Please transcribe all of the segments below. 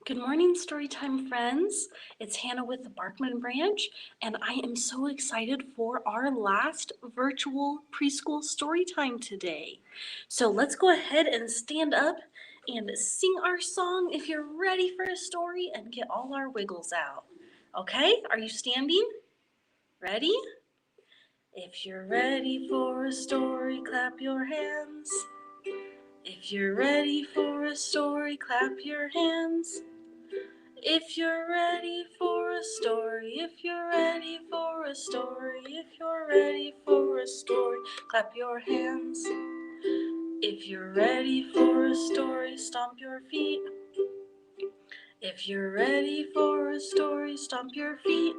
Good morning, Storytime friends. It's Hannah with the Barkman Branch, and I am so excited for our last virtual preschool Storytime today. So let's go ahead and stand up and sing our song if you're ready for a story and get all our wiggles out. Okay, are you standing? Ready? If you're ready for a story, clap your hands. If you're ready for a story, clap your hands. If you're ready for a story, if you're ready for a story, if you're ready for a story, clap your hands. If you're ready for a story, stomp your feet. If you're ready for a story, stomp your feet.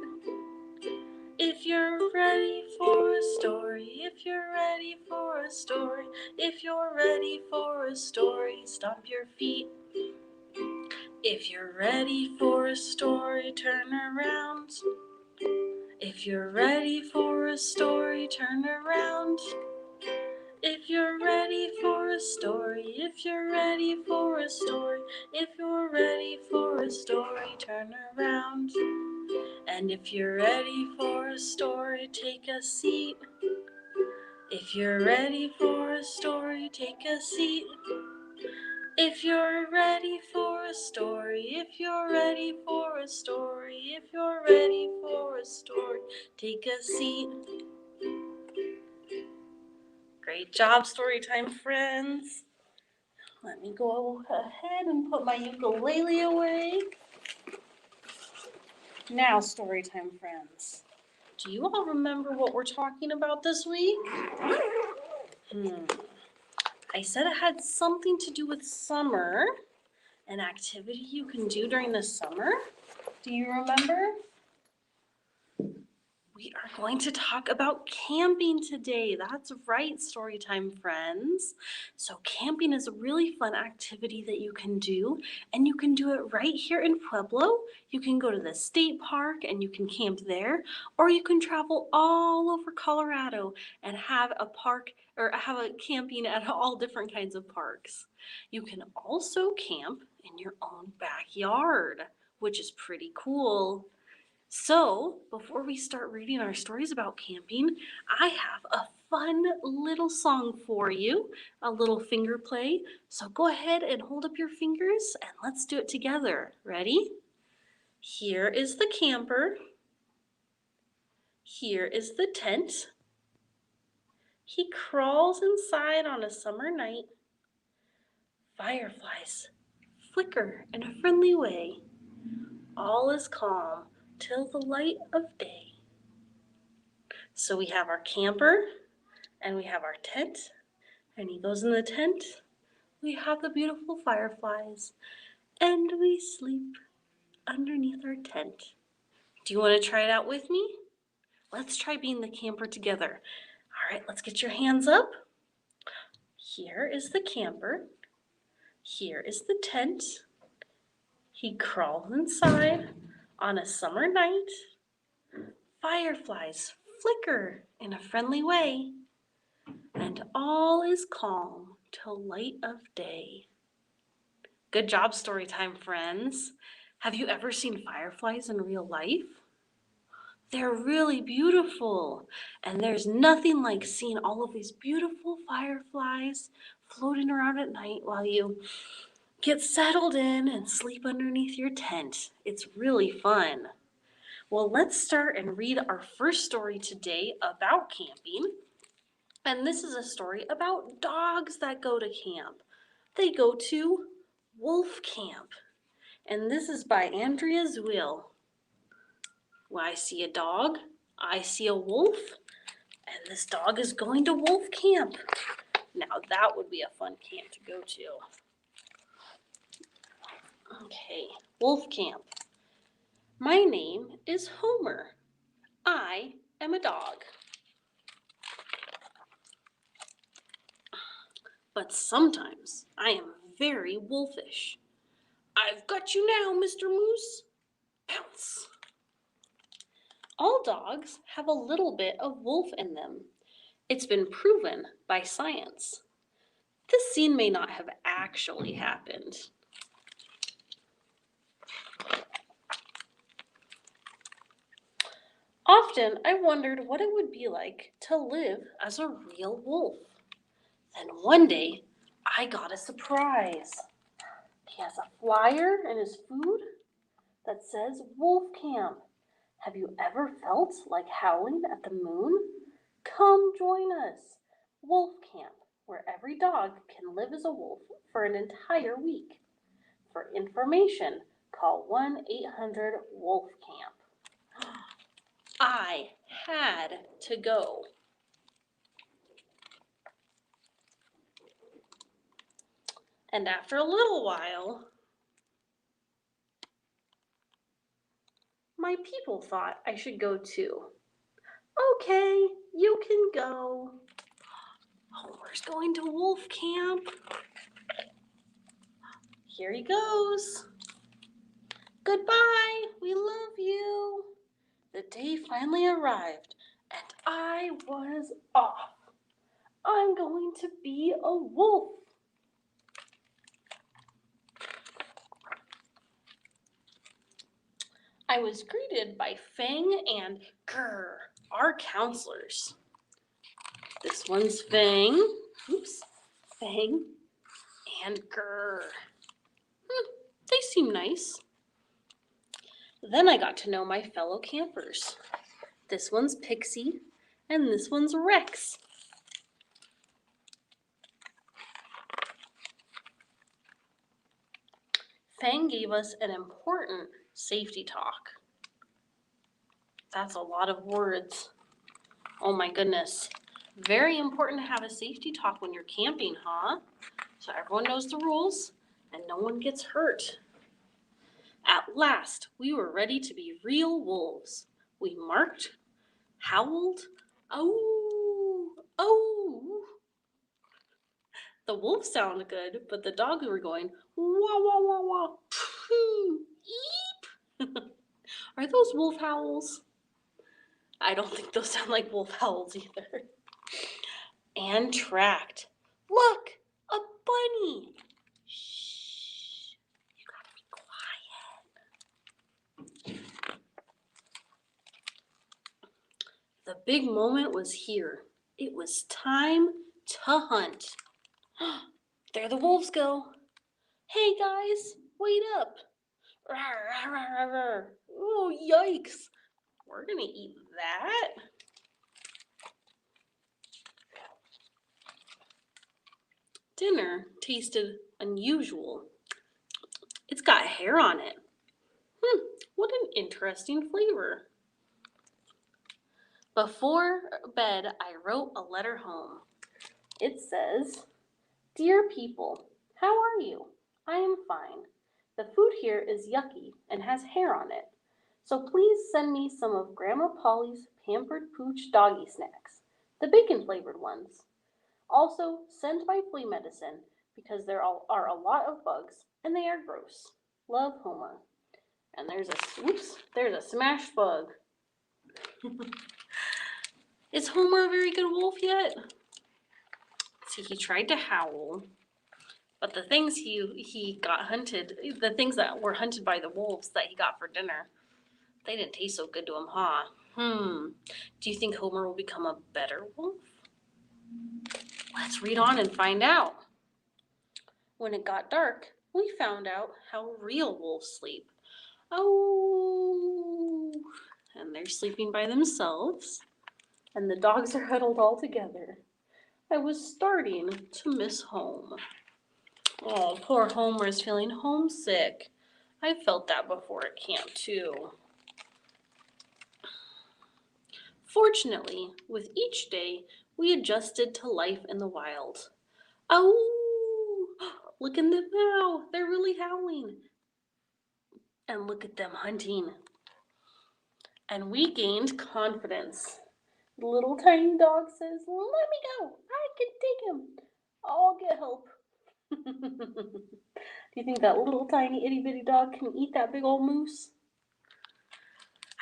If you're ready for a story, if you're ready for a story, if you're ready for a story, stomp your feet. If you're ready for a story, turn around. If you're ready for a story, turn around. If you're ready for a story, if you're ready for a story, if you're ready for a story, turn around. And if you're ready for a story, take a seat. If you're ready for a story, take a seat. If you're ready for a story, if you're ready for a story, if you're ready for a story, take a seat. Great job, Storytime friends. Let me go ahead and put my ukulele away. Now, Storytime friends, do you all remember what we're talking about this week? I said it had something to do with summer, an activity you can do during the summer. Do you remember? We are going to talk about camping today. That's right, Storytime friends. So camping is a really fun activity that you can do, and you can do it right here in Pueblo. You can go to the state park and you can camp there, or you can travel all over Colorado and have a park or have a camping at all different kinds of parks. You can also camp in your own backyard, which is pretty cool. So, before we start reading our stories about camping, I have a fun little song for you, a little finger play. So go ahead and hold up your fingers and let's do it together. Ready? Here is the camper. Here is the tent. He crawls inside on a summer night. Fireflies flicker in a friendly way. All is calm till the light of day. So we have our camper, and we have our tent, and he goes in the tent. We have the beautiful fireflies, and we sleep underneath our tent. Do you want to try it out with me? Let's try being the camper together. All right, let's get your hands up. Here is the camper. Here is the tent. He crawls inside on a summer night. Fireflies flicker in a friendly way, and all is calm till light of day. Good job, Storytime friends. Have you ever seen fireflies in real life? They're really beautiful, and there's nothing like seeing all of these beautiful fireflies floating around at night while you get settled in and sleep underneath your tent. It's really fun. Well, let's start and read our first story today about camping. And this is a story about dogs that go to camp. They go to wolf camp. And this is by Andrea Zwil. When I see a dog, I see a wolf, and this dog is going to wolf camp. Now that would be a fun camp to go to. Okay, wolf camp. My name is Homer. I am a dog. But sometimes I am very wolfish. I've got you now, Mr. Moose. Pounce. All dogs have a little bit of wolf in them. It's been proven by science. This scene may not have actually happened. Often I wondered what it would be like to live as a real wolf. Then one day I got a surprise. He has a flyer in his food that says Wolf Camp. Have you ever felt like howling at the moon? Come join us. Wolf Camp, where every dog can live as a wolf for an entire week. For information, call 1-800-WOLF-CAMP. I had to go. And after a little while, my people thought I should go too. Okay, you can go. Homer's going to wolf camp. Here he goes. Goodbye, we love you. The day finally arrived, and I was off. I'm going to be a wolf. I was greeted by Fang and Grr, our counselors. This one's Fang, Fang and Grr. They seem nice. Then I got to know my fellow campers. This one's Pixie, and this one's Rex. Fang gave us an important safety talk. That's a lot of words. Oh my goodness. Very important to have a safety talk when you're camping, huh? So everyone knows the rules and no one gets hurt. At last, we were ready to be real wolves. We marked, howled, oh, oh. The wolves sounded good, but the dogs were going, wah, wah, wah, wah, poo, eep. Are those wolf howls? I don't think those sound like wolf howls either. And tracked. Look, a bunny. Shh, you gotta be quiet. The big moment was here. It was time to hunt. There the wolves go. Hey guys, wait up. Oh, yikes. We're gonna eat that. Dinner tasted unusual. It's got hair on it. What an interesting flavor. Before bed, I wrote a letter home. It says, Dear people, how are you? I am fine. The food here is yucky and has hair on it. So please send me some of Grandma Polly's Pampered Pooch doggy snacks, the bacon flavored ones. Also, send my flea medicine because there are a lot of bugs and they are gross. Love, Homer. And there's a smashed bug. Is Homer a very good wolf yet? See, he tried to howl, but the things he got hunted, the things that were hunted by the wolves that he got for dinner, they didn't taste so good to him, huh? Do you think Homer will become a better wolf? Let's read on and find out. When it got dark, we found out how real wolves sleep. Oh, and they're sleeping by themselves, and the dogs are huddled all together. I was starting to miss home. Oh, poor Homer is feeling homesick. I felt that before at camp too. Fortunately, with each day, we adjusted to life in the wild. Oh, look at them now. They're really howling. And look at them hunting. And we gained confidence. The little tiny dog says, let me go. I can take him. I'll get help. Do you think that little tiny itty bitty dog can eat that big old moose?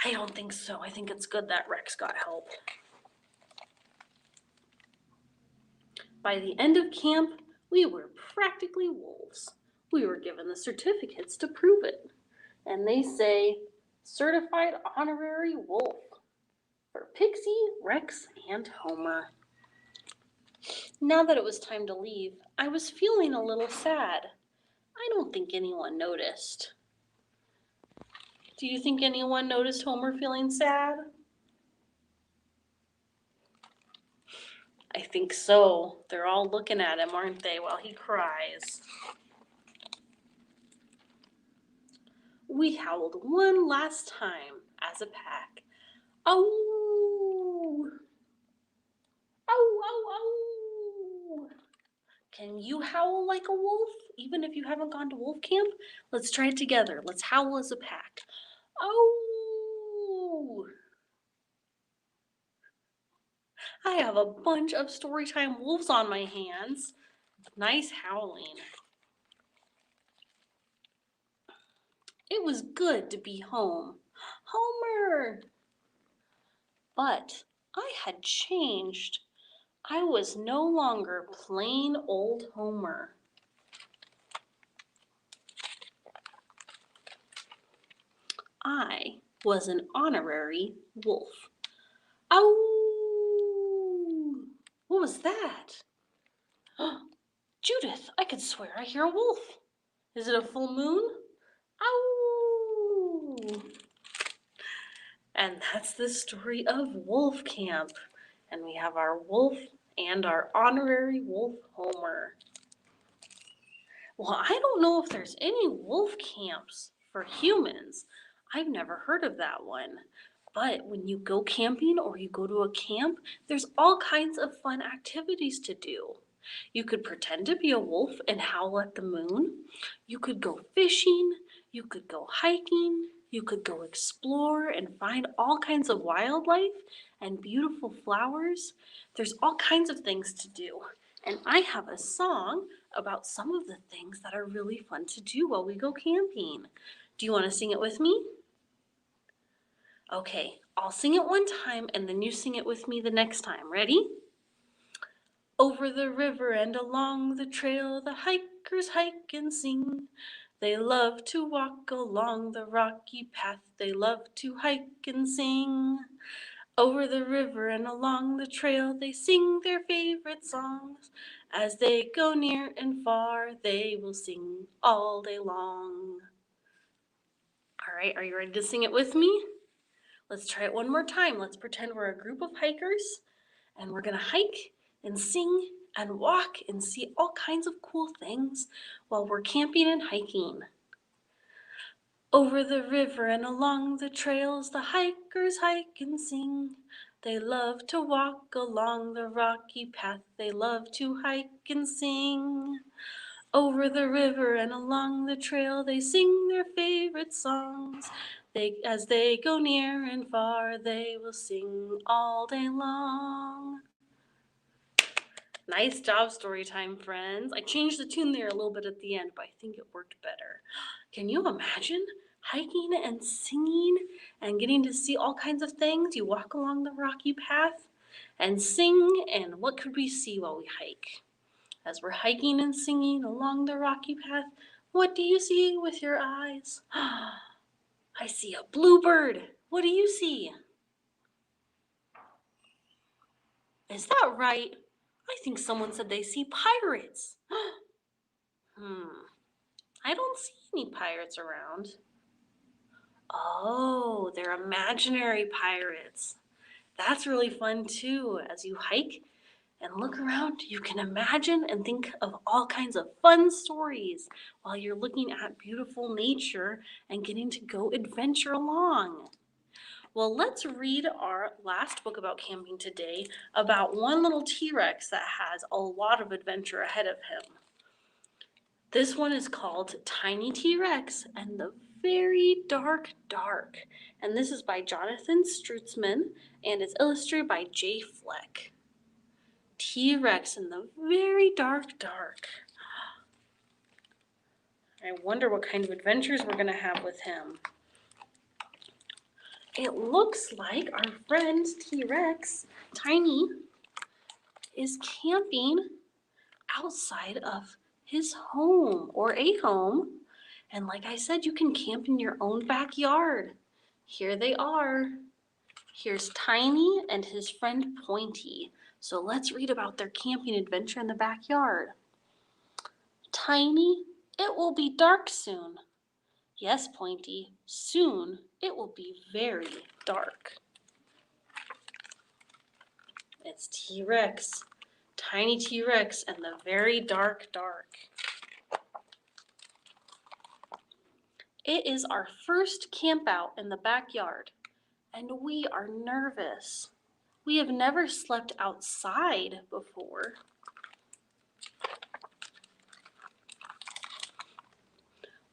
I don't think so. I think it's good that Rex got help. By the end of camp, we were practically wolves. We were given the certificates to prove it. And they say, Certified Honorary Wolf. for Pixie, Rex, and Homer. Now that it was time to leave, I was feeling a little sad. I don't think anyone noticed. Do you think anyone noticed Homer feeling sad? I think so. They're all looking at him, aren't they, while he cries. We howled one last time as a pack. Ow! Ow, ow, ow! Can you howl like a wolf, even if you haven't gone to wolf camp? Let's try it together. Let's howl as a pack. Ow! I have a bunch of Storytime wolves on my hands. Nice howling. It was good to be home. Homer! But I had changed. I was no longer plain old Homer. I was an honorary wolf. Ow! What was that? Judith, I could swear I hear a wolf. Is it a full moon? Ow! And that's the story of Wolf Camp. And we have our wolf and our honorary wolf, Homer. Well, I don't know if there's any wolf camps for humans. I've never heard of that one. But when you go camping or you go to a camp, there's all kinds of fun activities to do. You could pretend to be a wolf and howl at the moon. You could go fishing. You could go hiking. You could go explore and find all kinds of wildlife and beautiful flowers. There's all kinds of things to do. And I have a song about some of the things that are really fun to do while we go camping. Do you want to sing it with me? Okay, I'll sing it one time and then you sing it with me the next time. Ready? Over the river and along the trail, the hikers hike and sing. They love to walk along the rocky path. They love to hike and sing. Over the river and along the trail, they sing their favorite songs. As they go near and far, they will sing all day long. All right, are you ready to sing it with me? Let's try it one more time. Let's pretend we're a group of hikers and we're gonna hike and sing and walk and see all kinds of cool things while we're camping and hiking. Over the river and along the trails, the hikers hike and sing. They love to walk along the rocky path. They love to hike and sing. Over the river and along the trail, they sing their favorite songs. As they go near and far, they will sing all day long. Nice job, Storytime friends. I changed the tune there a little bit at the end, but I think it worked better. Can you imagine hiking and singing and getting to see all kinds of things? You walk along the rocky path and sing, and what could we see while we hike? As we're hiking and singing along the rocky path, what do you see with your eyes? I see a bluebird. What do you see? Is that right? I think someone said they see pirates. I don't see any pirates around. Oh, they're imaginary pirates. That's really fun too. As you hike and look around, you can imagine and think of all kinds of fun stories while you're looking at beautiful nature and getting to go adventure along. Well, let's read our last book about camping today about one little T-Rex that has a lot of adventure ahead of him. This one is called Tiny T-Rex and the Very Dark Dark. And this is by Jonathan Strutzman and it's illustrated by Jay Fleck. T-Rex in the Very Dark Dark. I wonder what kind of adventures we're going to have with him. It looks like our friend T-Rex, Tiny, is camping outside of his home or a home. And like I said, you can camp in your own backyard. Here they are. Here's Tiny and his friend Pointy. So let's read about their camping adventure in the backyard. Tiny, it will be dark soon. Yes, Pointy, soon it will be very dark. It's T-Rex, Tiny T-Rex and the very dark dark. It is our first camp out in the backyard, and we are nervous. We have never slept outside before.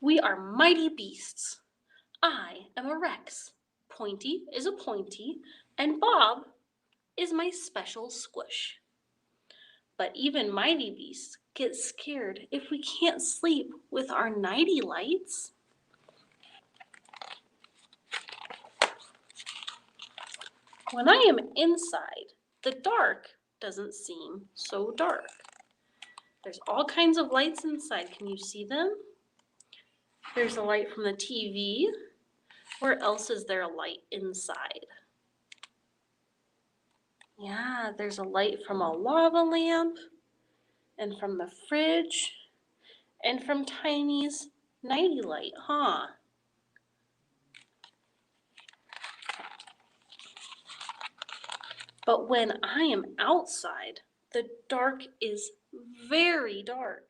We are mighty beasts. I am a Rex, Pointy is a Pointy, and Bob is my special squish. But even mighty beasts get scared if we can't sleep with our nighty lights. When I am inside, the dark doesn't seem so dark. There's all kinds of lights inside. Can you see them? There's a light from the TV. Where else is there a light inside? Yeah, there's a light from a lava lamp and from the fridge and from Tiny's nighty light, huh? But when I am outside, the dark is very dark.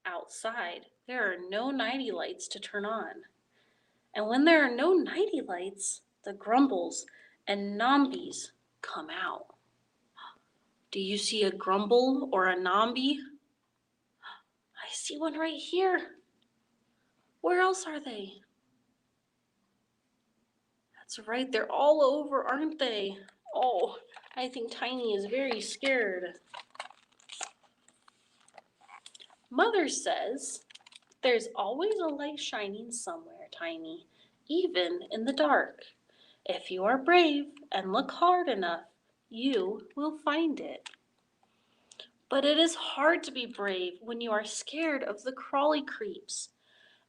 Outside, there are no nighty lights to turn on. And when there are no nighty lights, the grumbles and nombies come out. Do you see a grumble or a nomby? I see one right here. Where else are they? That's right, they're all over, aren't they? Oh, I think Tiny is very scared. Mother says, there's always a light shining somewhere, Tiny, even in the dark. If you are brave and look hard enough, you will find it. But it is hard to be brave when you are scared of the crawly creeps.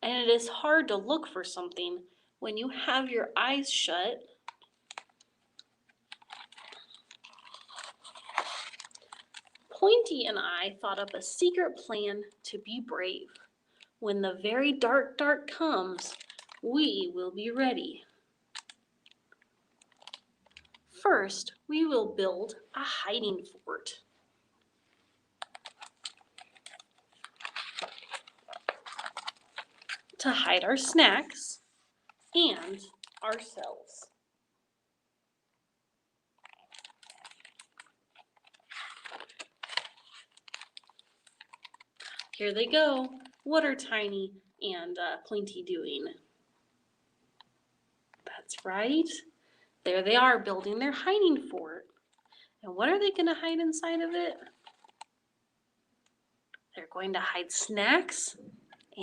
And it is hard to look for something when you have your eyes shut. Pointy and I thought up a secret plan to be brave. When the very dark dark comes, we will be ready. First, we will build a hiding fort. To hide our snacks and ourselves. Here they go. What are Tiny and Pointy doing? That's right. There they are building their hiding fort. And what are they going to hide inside of it? They're going to hide snacks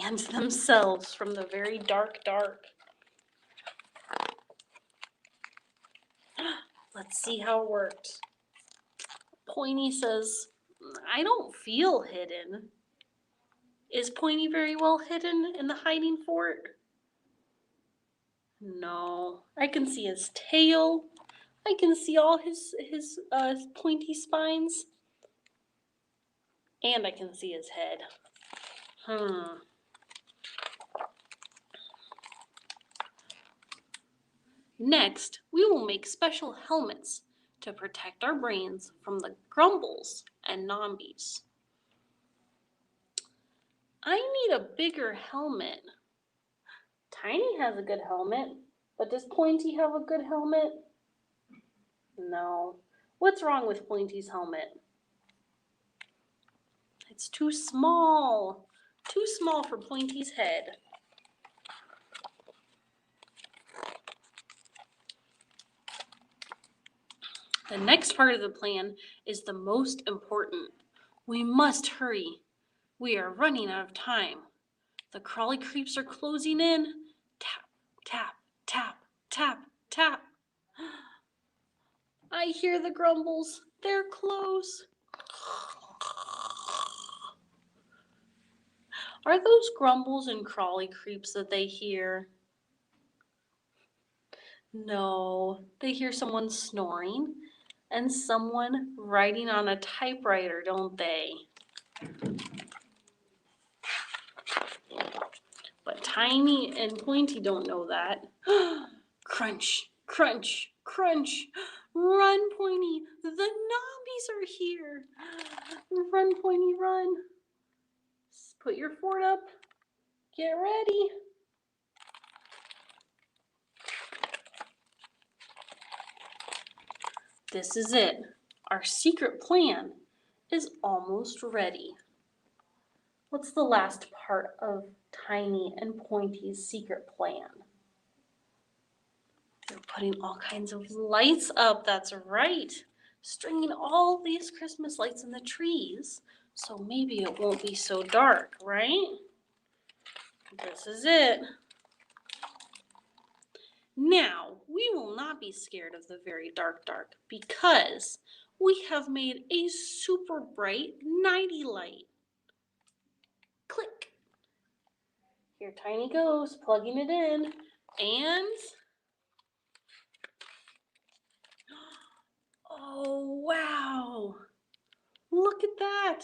and themselves from the very dark dark. Let's see how it worked. Pointy says, I don't feel hidden. Is Pointy very well hidden in the hiding fort? No, I can see his tail. I can see all his pointy spines. And I can see his head. Next, we will make special helmets to protect our brains from the grumbles and nombies. I need a bigger helmet. Tiny has a good helmet, but does Pointy have a good helmet? No. What's wrong with Pointy's helmet? It's too small. Too small for Pointy's head. The next part of the plan is the most important. We must hurry. We are running out of time. The crawly creeps are closing in. Tap, tap, tap, tap, tap. I hear the grumbles. They're close. Are those grumbles and crawly creeps that they hear? No, they hear someone snoring and someone writing on a typewriter, don't they? But Tiny and Pointy don't know that. Crunch, crunch, crunch. Run, Pointy, the Nobbies are here. Run, Pointy, run. Put your fort up. Get ready. This is it. Our secret plan is almost ready. What's the last part of Tiny and Pointy's secret plan? They're putting all kinds of lights up, that's right. Stringing all these Christmas lights in the trees, so maybe it won't be so dark, right? This is it. Now, we will not be scared of the very dark because we have made a super bright nighty light. Click. Here Tiny goes, plugging it in, and oh wow! Look at that!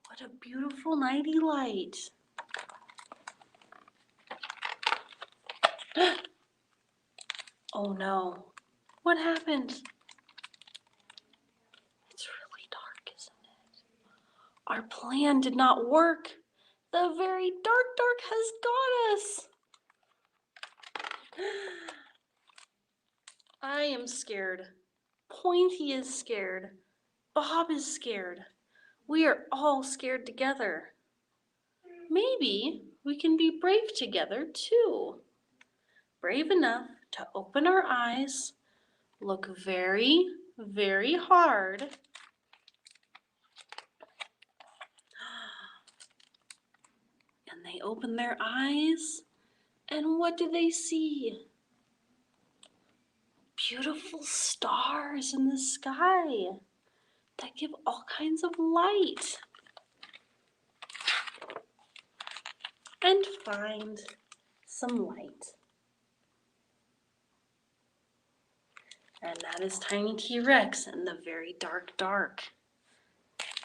What a beautiful nighty light. Oh no, what happened? It's really dark, isn't it? Our plan did not work. The very dark has got us. I am scared. Pointy is scared. Bob is scared. We are all scared together. Maybe we can be brave together too. Brave enough to open our eyes, look very, very hard, and they open their eyes, and what do they see? Beautiful stars in the sky that give all kinds of light. And find some light. And that is Tiny T-Rex in the very dark.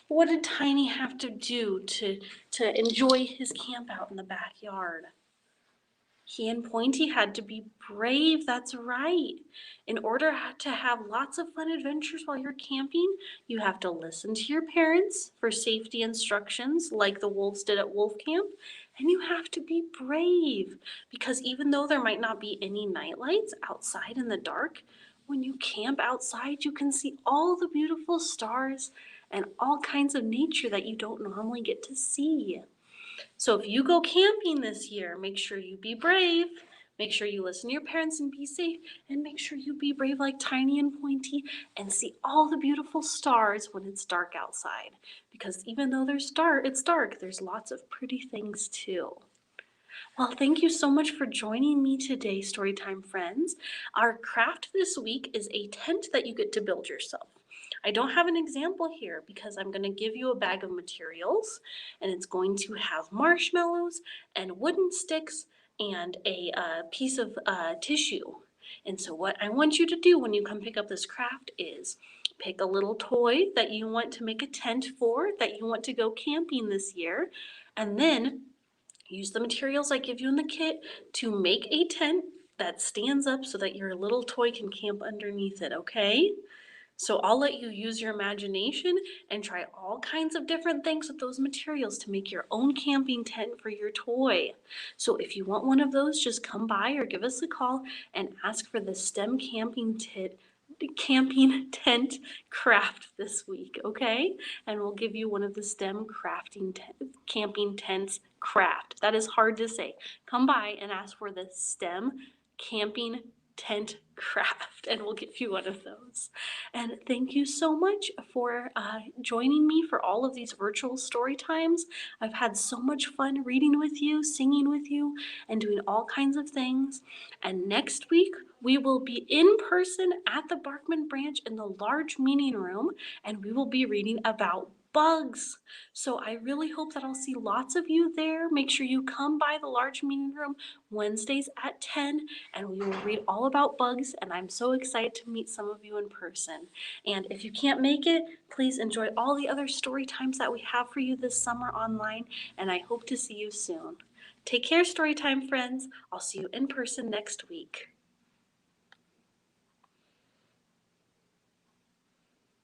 What did Tiny have to do to enjoy his camp out in the backyard? He and Pointy had to be brave, that's right. In order to have lots of fun adventures while you're camping, you have to listen to your parents for safety instructions like the wolves did at Wolf Camp, and you have to be brave because even though there might not be any night lights outside in the dark, when you camp outside, you can see all the beautiful stars and all kinds of nature that you don't normally get to see. So if you go camping this year, make sure you be brave, make sure you listen to your parents and be safe, and make sure you be brave like Tiny and Pointy and see all the beautiful stars when it's dark outside. Because even though it's dark, there's lots of pretty things too. Well, thank you so much for joining me today, Storytime friends. Our craft this week is a tent that you get to build yourself. I don't have an example here because I'm going to give you a bag of materials and it's going to have marshmallows and wooden sticks and a piece of tissue. And so what I want you to do when you come pick up this craft is pick a little toy that you want to make a tent for, that you want to go camping this year, and then use the materials I give you in the kit to make a tent that stands up so that your little toy can camp underneath it, okay? So I'll let you use your imagination and try all kinds of different things with those materials to make your own camping tent for your toy. So if you want one of those, just come by or give us a call and ask for the STEM camping tent craft this week, okay? And we'll give you one of the STEM camping tents craft. That is hard to say. Come by and ask for the STEM camping tent craft and we'll give you one of those. And thank you so much for joining me for all of these virtual story times. I've had so much fun reading with you, singing with you, and doing all kinds of things. And next week we will be in person at the Barkman branch in the large meeting room, and we will be reading about bugs. So I really hope that I'll see lots of you there. Make sure you come by the large meeting room Wednesdays at 10 and we will read all about bugs, and I'm so excited to meet some of you in person. And if you can't make it, please enjoy all the other story times that we have for you this summer online, and I hope to see you soon. Take care, Storytime friends. I'll see you in person next week.